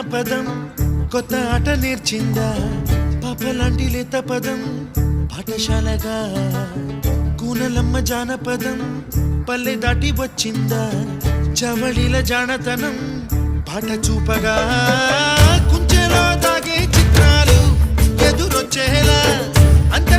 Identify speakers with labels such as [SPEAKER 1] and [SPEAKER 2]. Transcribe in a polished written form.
[SPEAKER 1] జానపదం కొత్త ఆట నేర్చిందా పాపలాంటి లేత పదం పాఠశాలగా కూనలమ్మ జానపదం పల్లె దాటి వచ్చిందా చవళిల జానతనం పాట చూపగా కుంచెలో దాగే చిత్రాలు ఎదురొచ్చేలా అంత